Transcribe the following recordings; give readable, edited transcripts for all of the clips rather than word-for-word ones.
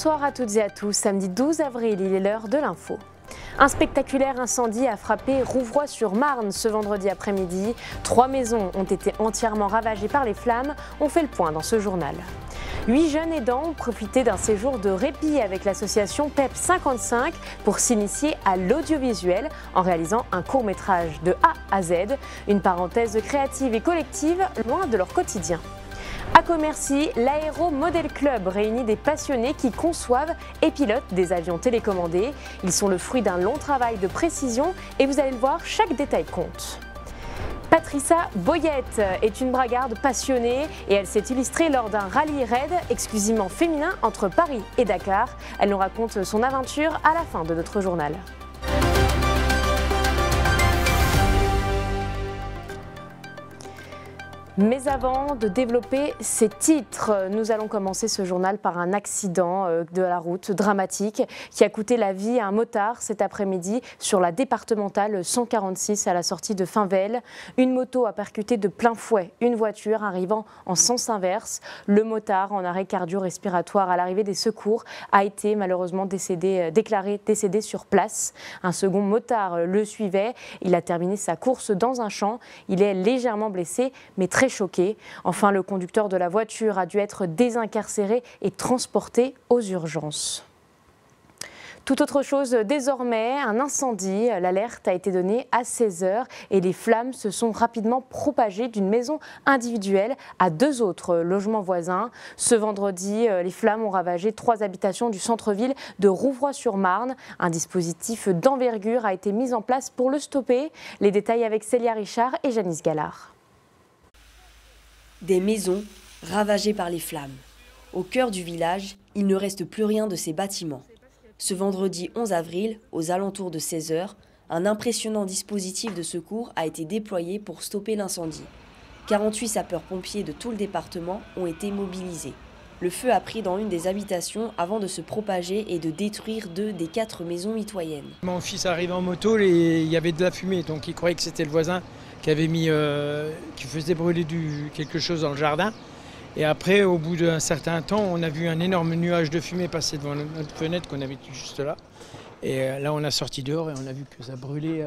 Bonsoir à toutes et à tous, samedi 12 avril, il est l'heure de l'info. Un spectaculaire incendie a frappé Rouvroy-sur-Marne ce vendredi après-midi. 3 maisons ont été entièrement ravagées par les flammes, on fait le point dans ce journal. 8 jeunes aidants ont profité d'un séjour de répit avec l'association PEP 55 pour s'initier à l'audiovisuel en réalisant un court-métrage de A à Z, une parenthèse créative et collective loin de leur quotidien. À Commercy, l'Aéro Model Club réunit des passionnés qui conçoivent et pilotent des avions télécommandés. Ils sont le fruit d'un long travail de précision et vous allez le voir, chaque détail compte. Patricia Boyette est une bragarde passionnée et elle s'est illustrée lors d'un rallye-raid exclusivement féminin entre Paris et Dakar. Elle nous raconte son aventure à la fin de notre journal. Mais avant de développer ces titres, nous allons commencer ce journal par un accident de la route dramatique qui a coûté la vie à un motard cet après-midi sur la départementale 146 à la sortie de Finvel. Une moto a percuté de plein fouet une voiture arrivant en sens inverse. Le motard, en arrêt cardio-respiratoire à l'arrivée des secours, a été malheureusement déclaré décédé sur place. Un second motard le suivait. Il a terminé sa course dans un champ. Il est légèrement blessé, mais très choqué. Enfin, le conducteur de la voiture a dû être désincarcéré et transporté aux urgences. Tout autre chose désormais, un incendie. L'alerte a été donnée à 16h et les flammes se sont rapidement propagées d'une maison individuelle à 2 autres logements voisins. Ce vendredi, les flammes ont ravagé 3 habitations du centre-ville de Rouvroy-sur-Marne. Un dispositif d'envergure a été mis en place pour le stopper. Les détails avec Célia Richard et Janice Gallard. Des maisons ravagées par les flammes. Au cœur du village, il ne reste plus rien de ces bâtiments. Ce vendredi 11 avril, aux alentours de 16h, un impressionnant dispositif de secours a été déployé pour stopper l'incendie. 48 sapeurs-pompiers de tout le département ont été mobilisés. Le feu a pris dans une des habitations avant de se propager et de détruire 2 des 4 maisons mitoyennes. Mon fils arrive en moto et il y avait de la fumée, donc il croyait que c'était le voisin qui avait mis, qui faisait brûler quelque chose dans le jardin. Et après, au bout d'un certain temps, on a vu un énorme nuage de fumée passer devant notre fenêtre qu'on avait juste là. Et là, on a sorti dehors et on a vu que ça brûlait,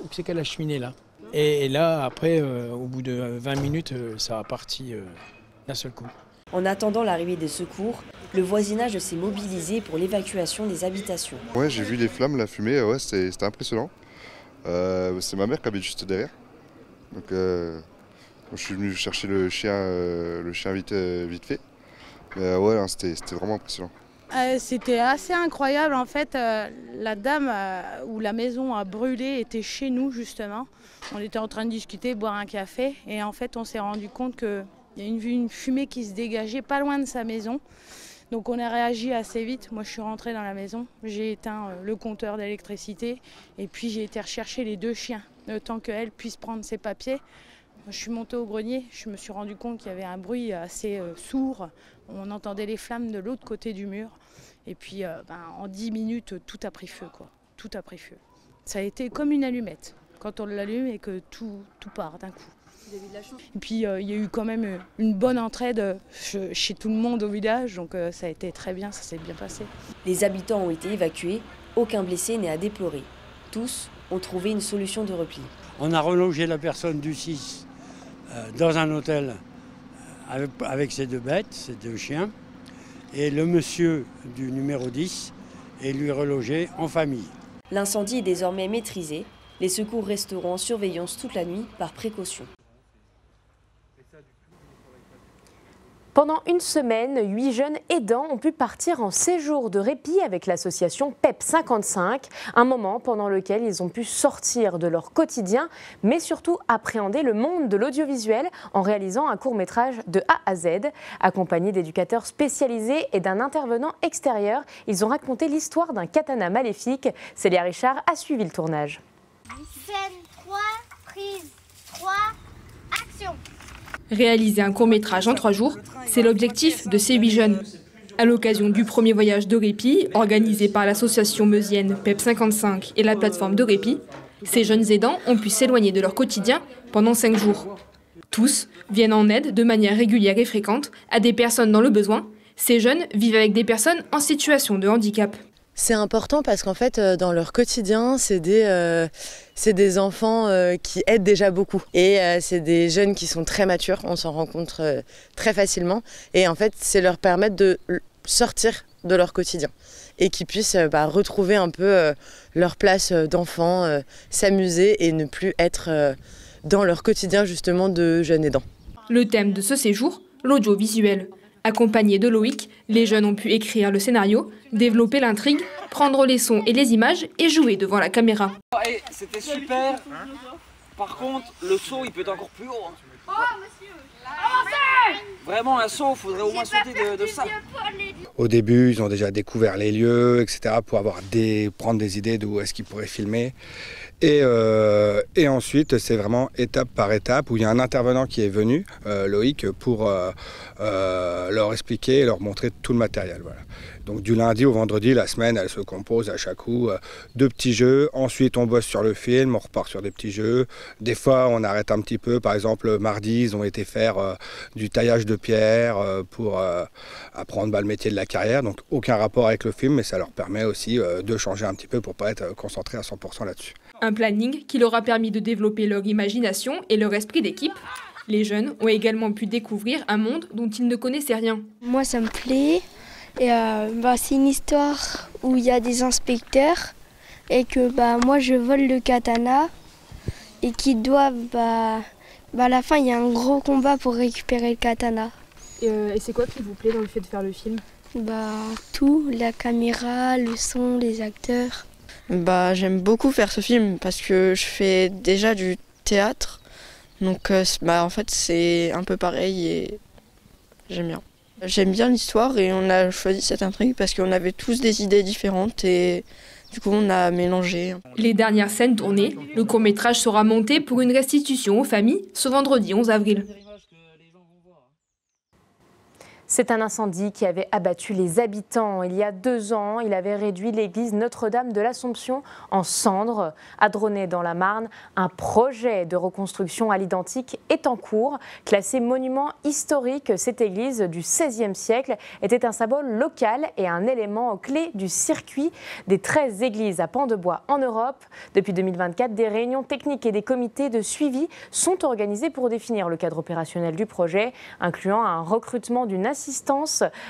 où c'est qu'à la cheminée là. Et là, après, au bout de 20 minutes, ça a parti d'un seul coup. En attendant l'arrivée des secours, le voisinage s'est mobilisé pour l'évacuation des habitations. Ouais, j'ai vu les flammes, la fumée, ouais, c'était impressionnant. C'est ma mère qui habite juste derrière. Donc je suis venu chercher le chien vite fait. Mais ouais, c'était vraiment impressionnant. C'était assez incroyable en fait. La dame où la maison a brûlé était chez nous justement. On était en train de discuter, boire un café et en fait on s'est rendu compte qu'il y a une fumée qui se dégageait pas loin de sa maison. Donc on a réagi assez vite. Moi je suis rentrée dans la maison, j'ai éteint le compteur d'électricité et puis j'ai été rechercher les 2 chiens, le temps qu'elle puisse prendre ses papiers. Je suis montée au grenier, je me suis rendu compte qu'il y avait un bruit assez sourd. On entendait les flammes de l'autre côté du mur. Et puis en 10 minutes, tout a pris feu, quoi. Tout a pris feu. Ça a été comme une allumette, quand on l'allume et que tout part d'un coup. Et puis il y a eu quand même une bonne entraide chez tout le monde au village, donc ça a été très bien, ça s'est bien passé. Les habitants ont été évacués, aucun blessé n'est à déplorer. Tous ont trouvé une solution de repli. On a relogé la personne du 6 dans un hôtel avec ses 2 bêtes, ses 2 chiens, et le monsieur du numéro 10 est lui relogé en famille. L'incendie est désormais maîtrisé. Les secours resteront en surveillance toute la nuit par précaution. Pendant une semaine, 8 jeunes aidants ont pu partir en séjour de répit avec l'association PEP 55, un moment pendant lequel ils ont pu sortir de leur quotidien, mais surtout appréhender le monde de l'audiovisuel en réalisant un court-métrage de A à Z. Accompagnés d'éducateurs spécialisés et d'un intervenant extérieur, ils ont raconté l'histoire d'un katana maléfique. Célia Richard a suivi le tournage. Scène 3, prise 3, action. Réaliser un court-métrage en 3 jours, c'est l'objectif de ces 8 jeunes. À l'occasion du premier voyage de répit, organisé par l'association meusienne PEP 55 et la plateforme de répit, ces jeunes aidants ont pu s'éloigner de leur quotidien pendant 5 jours. Tous viennent en aide de manière régulière et fréquente à des personnes dans le besoin, Ces jeunes vivent avec des personnes en situation de handicap. C'est important parce qu'en fait, dans leur quotidien, c'est des enfants qui aident déjà beaucoup. Et c'est des jeunes qui sont très matures, on s'en rend compte très facilement. Et en fait, c'est leur permettre de sortir de leur quotidien et qu'ils puissent retrouver un peu leur place d'enfant, s'amuser et ne plus être dans leur quotidien justement de jeunes aidants. Le thème de ce séjour, l'audiovisuel. Accompagnés de Loïc, les jeunes ont pu écrire le scénario, développer l'intrigue, prendre les sons et les images et jouer devant la caméra. Hey, c'était super. Par contre, le saut, il peut être encore plus haut. Oh, monsieur. Vraiment, un saut, il faudrait au moins sauter de ça. Au début, ils ont déjà découvert les lieux, etc., pour prendre des idées d'où est-ce qu'ils pourraient filmer. Et ensuite, c'est vraiment étape par étape où il y a un intervenant qui est venu, Loïc, pour leur expliquer et leur montrer tout le matériel. Voilà. Donc du lundi au vendredi, la semaine, elle se compose à chaque coup de petits jeux. Ensuite, on bosse sur le film, on repart sur des petits jeux. Des fois, on arrête un petit peu. Par exemple, mardi, ils ont été faire du taillage de pierre pour apprendre le métier de la carrière. Donc aucun rapport avec le film, mais ça leur permet aussi de changer un petit peu pour ne pas être concentré à 100% là-dessus. Un planning qui leur a permis de développer leur imagination et leur esprit d'équipe. Les jeunes ont également pu découvrir un monde dont ils ne connaissaient rien. Moi, ça me plaît. Et c'est une histoire où il y a des inspecteurs et que moi, je vole le katana et qui doivent... à la fin, il y a un gros combat pour récupérer le katana. Et c'est quoi qui vous plaît dans le fait de faire le film? Tout, la caméra, le son, les acteurs. J'aime beaucoup faire ce film parce que je fais déjà du théâtre. Donc en fait c'est un peu pareil et j'aime bien. J'aime bien l'histoire et on a choisi cette intrigue parce qu'on avait tous des idées différentes et du coup on a mélangé. Les dernières scènes tournées, le court-métrage sera monté pour une restitution aux familles ce vendredi 11 avril. C'est un incendie qui avait abattu les habitants. Il y a 2 ans, il avait réduit l'église Notre-Dame de l'Assomption en cendres. À Dronay dans la Marne, un projet de reconstruction à l'identique est en cours. Classé monument historique, cette église du XVIe siècle était un symbole local et un élément clé du circuit des 13 églises à pans de bois en Europe. Depuis 2024, des réunions techniques et des comités de suivi sont organisés pour définir le cadre opérationnel du projet, incluant un recrutement d'une assistance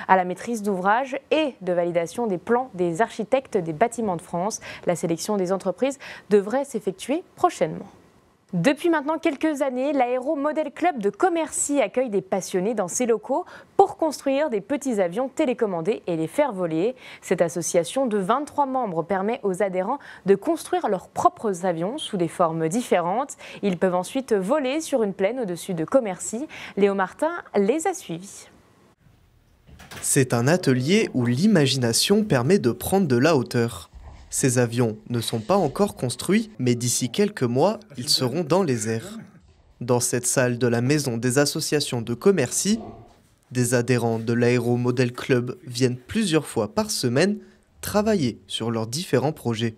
à la maîtrise d'ouvrage et de validation des plans des architectes des bâtiments de France. La sélection des entreprises devrait s'effectuer prochainement. Depuis maintenant quelques années, l'Aéro Model Club de Commercy accueille des passionnés dans ses locaux pour construire des petits avions télécommandés et les faire voler. Cette association de 23 membres permet aux adhérents de construire leurs propres avions sous des formes différentes. Ils peuvent ensuite voler sur une plaine au-dessus de Commercy. Léo Martin les a suivis. C'est un atelier où l'imagination permet de prendre de la hauteur. Ces avions ne sont pas encore construits, mais d'ici quelques mois, ils seront dans les airs. Dans cette salle de la Maison des associations de Commercy, des adhérents de l'Aéro Model Club viennent plusieurs fois par semaine travailler sur leurs différents projets.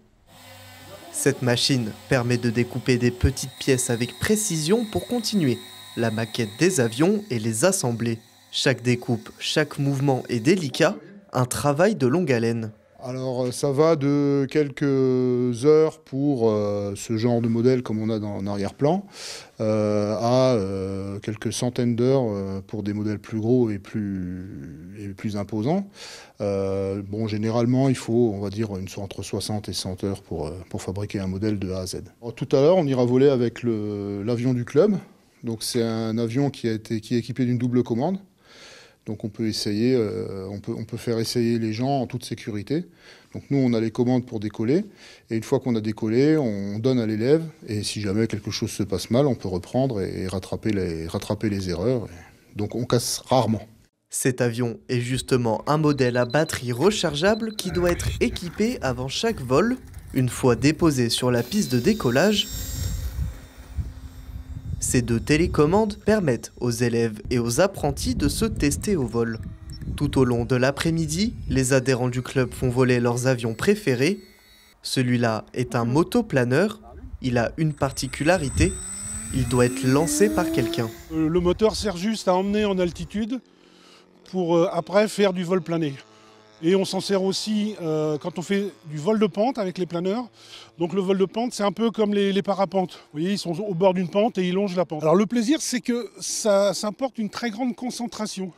Cette machine permet de découper des petites pièces avec précision pour continuer la maquette des avions et les assembler. Chaque découpe, chaque mouvement est délicat, un travail de longue haleine. Alors ça va de quelques heures pour ce genre de modèle comme on a en arrière-plan à quelques centaines d'heures pour des modèles plus gros et plus imposants. Généralement il faut, on va dire, entre 60 et 100 heures pour fabriquer un modèle de A à Z. Alors, tout à l'heure on ira voler avec l'avion du club. Donc c'est un avion qui est équipé d'une double commande. Donc on peut essayer, on peut faire essayer les gens en toute sécurité. Donc nous on a les commandes pour décoller et une fois qu'on a décollé, on donne à l'élève et si jamais quelque chose se passe mal, on peut reprendre et rattraper les erreurs. Donc on casse rarement. Cet avion est justement un modèle à batterie rechargeable qui doit être équipé avant chaque vol. Une fois déposé sur la piste de décollage, ces 2 télécommandes permettent aux élèves et aux apprentis de se tester au vol. Tout au long de l'après-midi, les adhérents du club font voler leurs avions préférés. Celui-là est un motoplaneur. Il a une particularité, il doit être lancé par quelqu'un. Le moteur sert juste à emmener en altitude pour après faire du vol plané. Et on s'en sert aussi quand on fait du vol de pente avec les planeurs. Donc le vol de pente, c'est un peu comme les parapentes. Vous voyez, ils sont au bord d'une pente et ils longent la pente. Alors le plaisir, c'est que ça apporte une très grande concentration.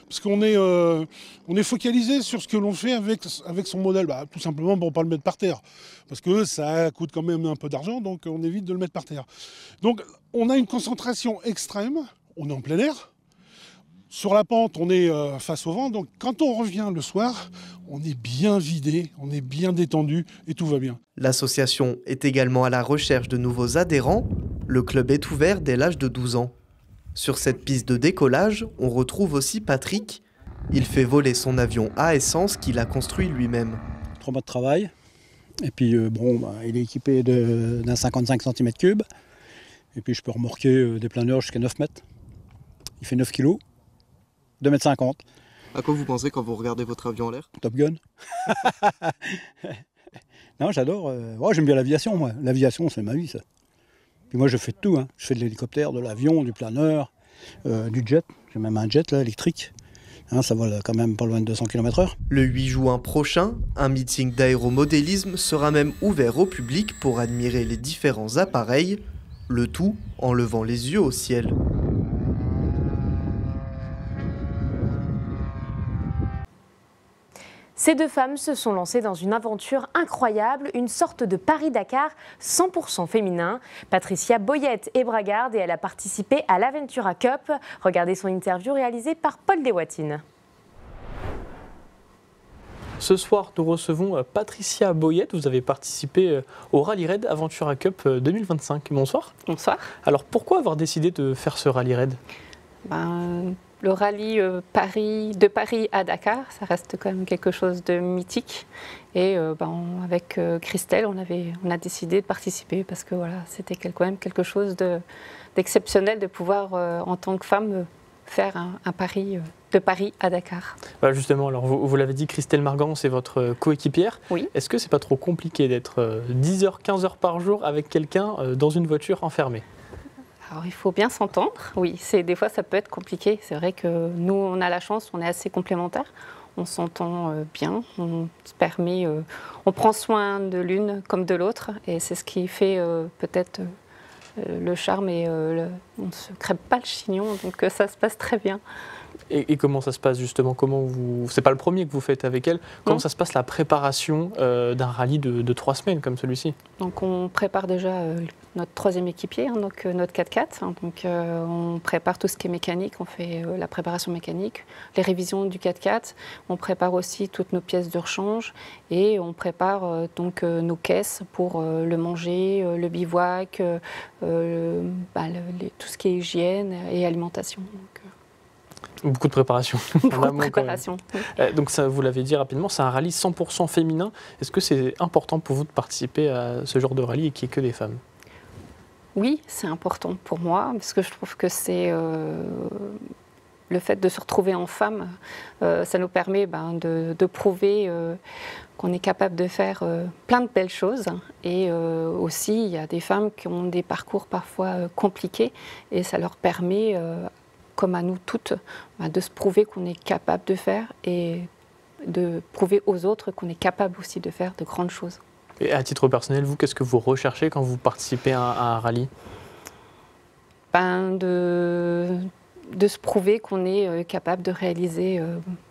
Parce qu'on est focalisé sur ce que l'on fait avec son modèle. Tout simplement pour ne pas le mettre par terre. Parce que ça coûte quand même un peu d'argent, donc on évite de le mettre par terre. Donc on a une concentration extrême, on est en plein air. Sur la pente, on est face au vent, donc quand on revient le soir, on est bien vidé, on est bien détendu et tout va bien. L'association est également à la recherche de nouveaux adhérents. Le club est ouvert dès l'âge de 12 ans. Sur cette piste de décollage, on retrouve aussi Patrick. Il fait voler son avion à essence qu'il a construit lui-même. 3 mois de travail, et puis il est équipé d'un 55 cm3, et puis je peux remorquer des planeurs jusqu'à 9 mètres. Il fait 9 kg. 2,50 m. À quoi vous pensez quand vous regardez votre avion en l'air? Top Gun. Non, j'adore. J'aime bien l'aviation, moi. L'aviation, c'est ma vie, ça. Puis moi, je fais de tout. Hein. Je fais de l'hélicoptère, de l'avion, du planeur, du jet. J'ai même un jet là, électrique. Hein, ça vole quand même pas loin de 200 km/h. Le 8 juin prochain, un meeting d'aéromodélisme sera même ouvert au public pour admirer les différents appareils, le tout en levant les yeux au ciel. Ces deux femmes se sont lancées dans une aventure incroyable, une sorte de Paris-Dakar 100% féminin. Patricia Boyette est bragarde et elle a participé à l'Aventura Cup. Regardez son interview réalisée par Paul Deswatines. Ce soir, nous recevons Patricia Boyette. Vous avez participé au Rallye Raid Aventura Cup 2025. Bonsoir. Bonsoir. Alors, pourquoi avoir décidé de faire ce Rallye Raid ? Le rallye de Paris à Dakar, ça reste quand même quelque chose de mythique. Et avec Christelle, on a décidé de participer parce que voilà, c'était quand même quelque chose d'exceptionnel de pouvoir, en tant que femme, faire un pari de Paris à Dakar. Voilà, justement, alors vous l'avez dit, Christelle Margan, c'est votre coéquipière. Oui. Est-ce que c'est pas trop compliqué d'être 10 heures, 15 heures par jour avec quelqu'un dans une voiture enfermée ? Alors, il faut bien s'entendre. Oui, des fois, ça peut être compliqué. C'est vrai que nous, on a la chance, on est assez complémentaires. On s'entend bien, on se permet, on prend soin de l'une comme de l'autre. Et c'est ce qui fait peut-être le charme et on ne se crève pas le chignon, donc ça se passe très bien. Et comment ça se passe justement? C'est pas le premier que vous faites avec elle. Comment ça se passe la préparation d'un rallye de 3 semaines comme celui-ci? Donc on prépare déjà notre 3e équipier, donc notre 4x4. Donc on prépare tout ce qui est mécanique, on fait la préparation mécanique, les révisions du 4x4. On prépare aussi toutes nos pièces de rechange et on prépare donc nos caisses pour le manger, le bivouac, tout ce qui est hygiène et alimentation. Beaucoup de préparation. Beaucoup de préparation. Oui. Donc ça, vous l'avez dit rapidement, c'est un rallye 100% féminin. Est-ce que c'est important pour vous de participer à ce genre de rallye et qu'il n'y ait que des femmes? Oui, c'est important pour moi, parce que je trouve que c'est le fait de se retrouver en femme, ça nous permet de prouver qu'on est capable de faire plein de belles choses. Et aussi, il y a des femmes qui ont des parcours parfois compliqués et ça leur permet comme à nous toutes, de se prouver qu'on est capable de faire et de prouver aux autres qu'on est capable aussi de faire de grandes choses. Et à titre personnel, vous, qu'est-ce que vous recherchez quand vous participez à un rallye? De se prouver qu'on est capable de réaliser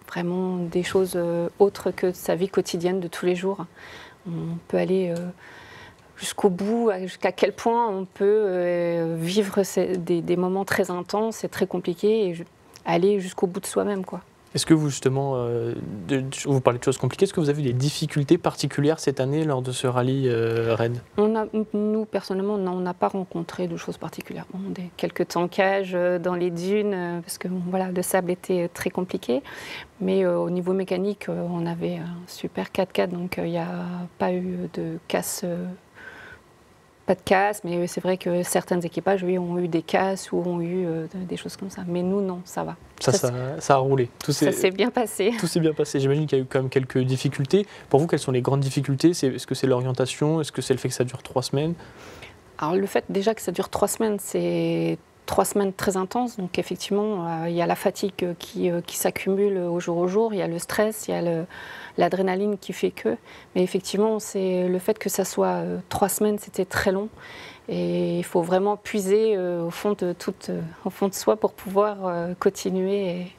vraiment des choses autres que sa vie quotidienne de tous les jours. On peut aller jusqu'au bout, jusqu'à quel point on peut vivre des moments très intenses et très compliqués et aller jusqu'au bout de soi-même, quoi. Est-ce que vous, justement, vous parlez de choses compliquées, est-ce que vous avez des difficultés particulières cette année lors de ce rallye raid? Nous, personnellement, non, on n'a pas rencontré de choses particulières. Quelques tankages dans les dunes, parce que voilà, le sable était très compliqué. Mais au niveau mécanique, on avait un super 4x4, donc il n'y a pas eu de casse. Pas de casse, mais c'est vrai que certains équipages, oui, ont eu des casses ou ont eu des choses comme ça. Mais nous, non, ça va. Ça a roulé. Ça s'est bien passé. Tout s'est bien passé. J'imagine qu'il y a eu quand même quelques difficultés. Pour vous, quelles sont les grandes difficultés? Est-ce que c'est l'orientation? Est-ce que c'est le fait que ça dure 3 semaines? Alors, le fait déjà que ça dure 3 semaines, c'est 3 semaines très intenses. Donc effectivement, il y a la fatigue qui s'accumule au jour, il y a le stress, il y a l'adrénaline qui fait que. Mais effectivement, c'est le fait que ça soit 3 semaines, c'était très long. Et il faut vraiment puiser au fond de soi pour pouvoir continuer. Et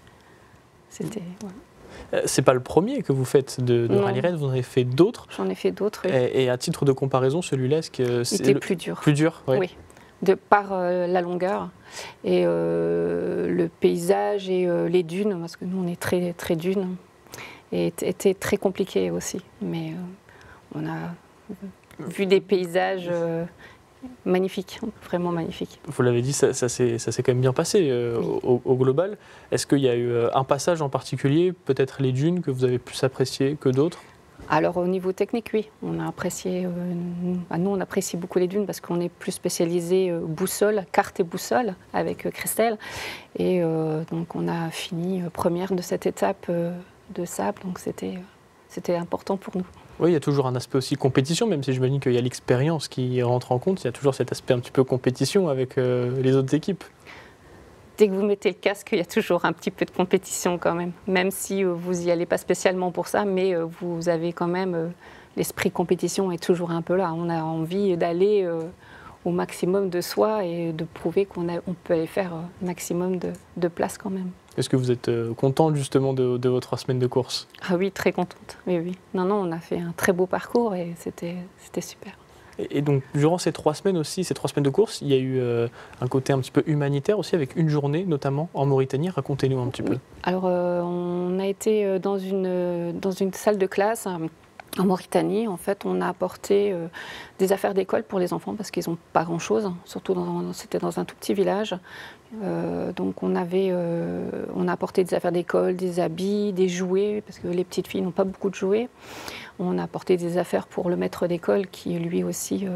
c'était... Voilà. C'est pas le premier que vous faites de rallye raid, vous en avez fait d'autres. J'en ai fait d'autres. Oui. Et à titre de comparaison, celui-là, est-ce que c'est plus dur. Plus dur, oui. Par la longueur et le paysage et les dunes, parce que nous on est très, très dunes, et était très compliqué aussi. Mais on a vu des paysages magnifiques, vraiment magnifiques. Vous l'avez dit, ça s'est quand même bien passé au global. Est-ce qu'il y a eu un passage en particulier, peut-être les dunes, que vous avez plus apprécié que d'autres ? Alors au niveau technique, oui, on a apprécié, nous on apprécie beaucoup les dunes parce qu'on est plus spécialisé boussole, carte et boussole avec Christelle. Et donc on a fini première de cette étape de sable, donc c'était important pour nous. Oui, il y a toujours un aspect aussi compétition, même si j'imagine qu'il y a l'expérience qui rentre en compte, il y a toujours cet aspect un petit peu compétition avec les autres équipes. Dès que vous mettez le casque, il y a toujours un petit peu de compétition quand même si vous n'y allez pas spécialement pour ça, mais vous avez quand même, l'esprit compétition est toujours un peu là. On a envie d'aller au maximum de soi et de prouver qu'on peut aller faire un maximum de place quand même. Est-ce que vous êtes contente justement de vos 3 semaines de course ? Ah oui, très contente, oui. Non, on a fait un très beau parcours et c'était super. Et donc, durant ces 3 semaines aussi, ces 3 semaines de course, il y a eu un côté un petit peu humanitaire aussi, avec une journée notamment en Mauritanie. Racontez-nous un petit peu. Alors, on a été dans une salle de classe en Mauritanie. En fait, on a apporté des affaires d'école pour les enfants parce qu'ils n'ont pas grand-chose. Surtout, c'était dans un tout petit village. Donc, on a apporté des affaires d'école, des habits, des jouets, parce que les petites filles n'ont pas beaucoup de jouets. On a apporté des affaires pour le maître d'école qui, lui aussi,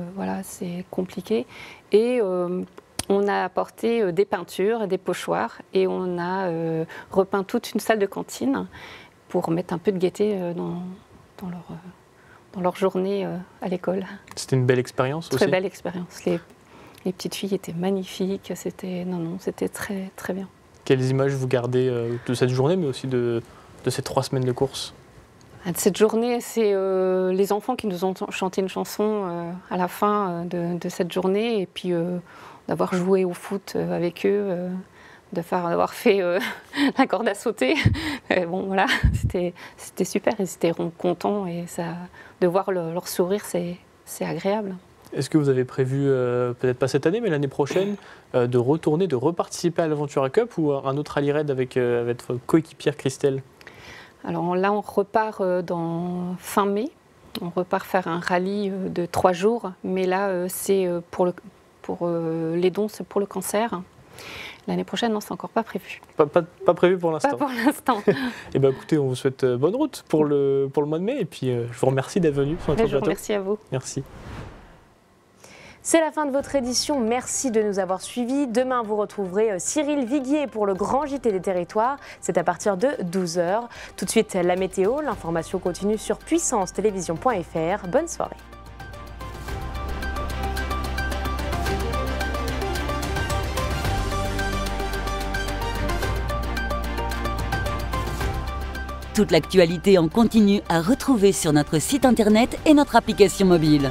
c'est compliqué. Et on a apporté des peintures, des pochoirs, et on a repeint toute une salle de cantine pour mettre un peu de gaieté dans leur journée à l'école. C'était une belle expérience aussi ? Très belle expérience. Les petites filles étaient magnifiques, c'était très, très bien. Quelles images vous gardez de cette journée, mais aussi de ces 3 semaines de course ? Cette journée, c'est les enfants qui nous ont chanté une chanson à la fin de cette journée, et puis d'avoir joué au foot avec eux, d'avoir fait la corde à sauter. Bon, voilà, c'était super, ils étaient contents, et de voir leur sourire, c'est agréable. Est-ce que vous avez prévu, peut-être pas cette année, mais l'année prochaine, de reparticiper à l'Aventura Cup ou un autre rallye raid avec votre coéquipière Christelle ? Alors là, on repart fin mai. On repart faire un rallye de 3 jours, mais là, c'est pour les dons, c'est pour le cancer. L'année prochaine, non, c'est encore pas prévu. Pas prévu pour l'instant. Pas pour l'instant. Eh bien, écoutez, on vous souhaite bonne route pour le mois de mai, et puis je vous remercie d'être venu sur notre plateau. Je vous remercie à vous. Merci. C'est la fin de votre édition, merci de nous avoir suivis. Demain, vous retrouverez Cyril Viguier pour le Grand JT des Territoires. C'est à partir de 12h. Tout de suite, la météo. L'information continue sur puissancetélévision.fr. Bonne soirée. Toute l'actualité en continu à retrouver sur notre site internet et notre application mobile.